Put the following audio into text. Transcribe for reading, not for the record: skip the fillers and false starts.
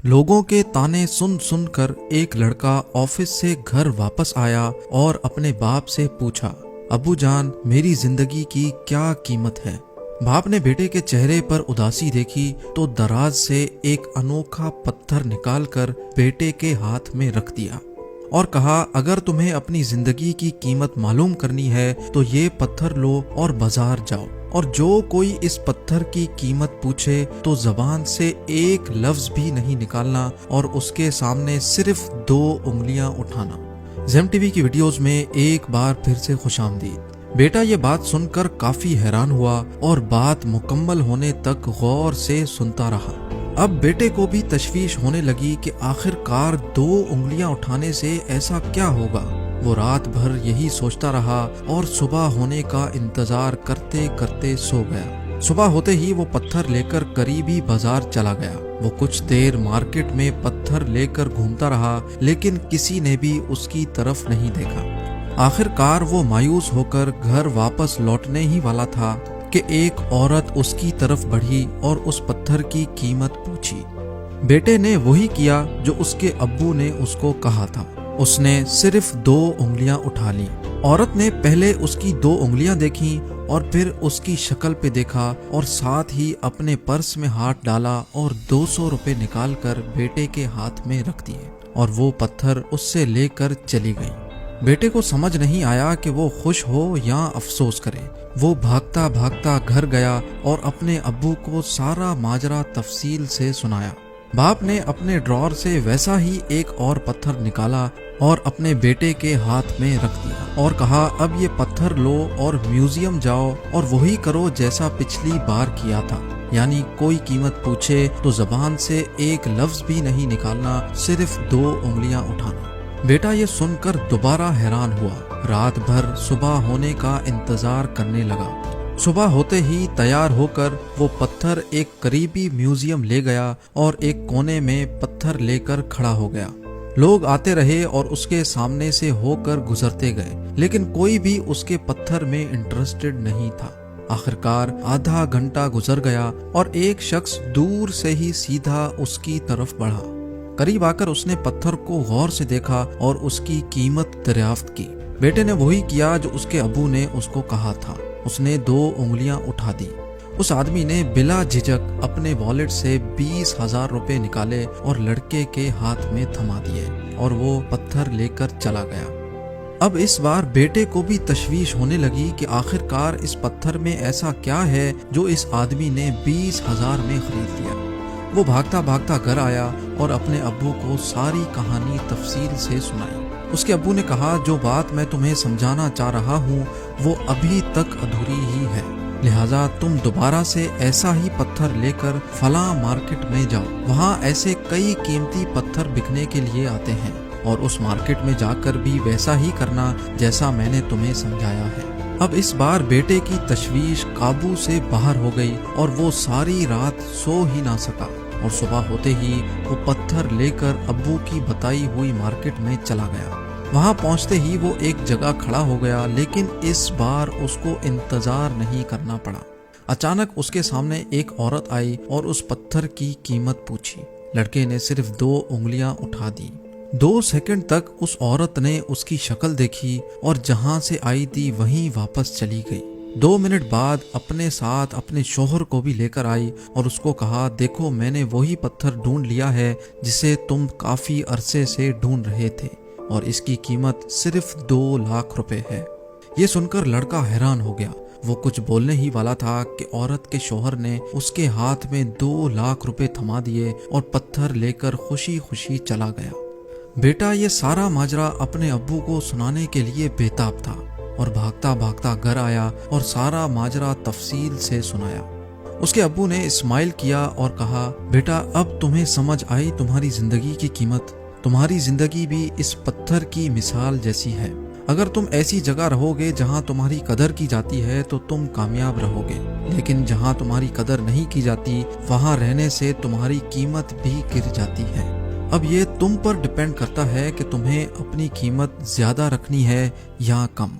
لوگوں کے ताने सुन सुन कर एक लड़का ऑफिस से घर वापस आया और अपने बाप से पूछा, अबू जान मेरी जिंदगी की क्या कीमत है। बाप ने बेटे के चेहरे पर उदासी देखी तो दराज से एक अनोखा पत्थर निकालकर बेटे के हाथ में रख दिया और कहा, अगर तुम्हें अपनी जिंदगी की कीमत मालूम करनी है तो ये पत्थर लो और बाजार जाओ, और जो कोई इस पत्थर की कीमत पूछे तो जबान से एक लफ्ज भी नहीं निकालना और उसके सामने सिर्फ 2 उंगलियां उठाना। ज़ेम टीवी की वीडियोस में एक बार फिर से खुशामदीद। बेटा ये बात सुनकर काफी हैरान हुआ और बात मुकम्मल होने तक गौर से सुनता रहा। अब बेटे को भी तशवीश होने लगी कि आखिरकार 2 उंगलियां उठाने से ऐसा क्या होगा। वो रात भर यही सोचता रहा और सुबह होने का इंतजार करते करते सो गया। सुबह होते ही वो पत्थर लेकर करीबी बाजार चला गया। वो कुछ देर मार्केट में पत्थर लेकर घूमता रहा, लेकिन किसी ने भी उसकी तरफ नहीं देखा। आखिरकार वो मायूस होकर घर वापस लौटने ही वाला था कि एक औरत उसकी तरफ बढ़ी और उस पत्थर की कीमत पूछी। बेटे ने वही किया जो उसके अब्बू ने उसको कहा था। उसने सिर्फ 2 उंगलियां उठा ली। औरत ने पहले उसकी 2 उंगलियां देखी और फिर उसकी शक्ल पे देखा और साथ ही अपने पर्स में हाथ डाला और 200 रुपए निकालकर बेटे के हाथ में रख दिए और वो पत्थर उससे लेकर चली गई। बेटे को समझ नहीं आया कि वो खुश हो या अफसोस करे। वो भागता भागता घर गया और अपने अब्बू को सारा माजरा तफसील से सुनाया। बाप ने अपने ड्रॉर से वैसा ही एक और पत्थर निकाला और अपने बेटे के हाथ में रख दिया और कहा, अब ये पत्थर लो और म्यूजियम जाओ और वही करो जैसा पिछली बार किया था, यानी कोई कीमत पूछे तो जबान से एक लफ्ज भी नहीं निकालना, सिर्फ 2 उंगलियां उठाना। बेटा ये सुनकर दोबारा हैरान हुआ। रात भर सुबह होने का इंतजार करने लगा। सुबह होते ही तैयार होकर वो पत्थर एक करीबी म्यूजियम ले गया और एक कोने में पत्थर लेकर खड़ा हो गया। लोग आते रहे और उसके सामने से होकर गुजरते गए, लेकिन कोई भी उसके पत्थर में इंटरेस्टेड नहीं था। आखिरकार आधा घंटा गुजर गया और एक शख्स दूर से ही सीधा उसकी तरफ बढ़ा। करीब आकर उसने पत्थर को गौर से देखा और उसकी कीमत दरियाफ्त की। बेटे ने वही किया जो उसके अबू ने उसको कहा था। उसने 2 उंगलियां उठा दी। उस आदमी ने बिला झिझक अपने वॉलेट से 20,000 रुपए निकाले और लड़के के हाथ में थमा दिए और वो पत्थर लेकर चला गया। अब इस बार बेटे को भी तशवीश होने लगी कि आखिरकार इस पत्थर में ऐसा क्या है जो इस आदमी ने 20,000 में खरीद लिया। वो भागता भागता घर आया और अपने अब्बू को सारी कहानी तफसील से सुनाई। उसके अब्बू ने कहा, जो बात मैं तुम्हें समझाना चाह रहा हूँ वो अभी तक अधूरी ही है, लिहाजा तुम दोबारा से ऐसा ही पत्थर लेकर फला मार्केट में जाओ। वहाँ ऐसे कई कीमती पत्थर बिकने के लिए आते हैं और उस मार्केट में जाकर भी वैसा ही करना जैसा मैंने तुम्हें समझाया है। अब इस बार बेटे की तशवीश काबू से बाहर हो गई और वो सारी रात सो ही ना सका और सुबह होते ही वो पत्थर लेकर अब्बू की बताई हुई मार्केट में चला गया। वहां पहुंचते ही वो एक जगह खड़ा हो गया, लेकिन इस बार उसको इंतजार नहीं करना पड़ा। अचानक उसके सामने एक औरत आई और उस पत्थर की कीमत पूछी। लड़के ने सिर्फ 2 उंगलियां उठा दी। 2 सेकंड तक उस औरत ने उसकी शक्ल देखी और जहां से आई थी वहीं वापस चली गई। 2 मिनट बाद अपने साथ अपने शोहर को भी लेकर आई और उसको कहा, देखो मैंने वही पत्थर ढूंढ लिया है जिसे तुम काफी अरसे से ढूंढ रहे थे और इसकी कीमत सिर्फ 2 लाख रुपए है। ये सुनकर लड़का हैरान हो गया। वो कुछ बोलने ही वाला था कि औरत के शोहर ने उसके हाथ में 2 लाख रुपए थमा दिए और पत्थर लेकर खुशी खुशी चला गया। बेटा ये सारा माजरा अपने अब्बू को सुनाने के लिए बेताब था और भागता भागता घर आया और सारा माजरा तफसील से सुनाया। उसके अब्बू ने इस्माइल किया और कहा, बेटा अब तुम्हें समझ आई तुम्हारी जिंदगी की कीमत। तुम्हारी जिंदगी भी इस पत्थर की मिसाल जैसी है। अगर तुम ऐसी जगह रहोगे जहां तुम्हारी कदर की जाती है तो तुम कामयाब रहोगे, लेकिन जहां तुम्हारी कदर नहीं की जाती वहां रहने से तुम्हारी कीमत भी गिर जाती है। अब ये तुम पर डिपेंड करता है कि तुम्हें अपनी कीमत ज्यादा रखनी है या कम।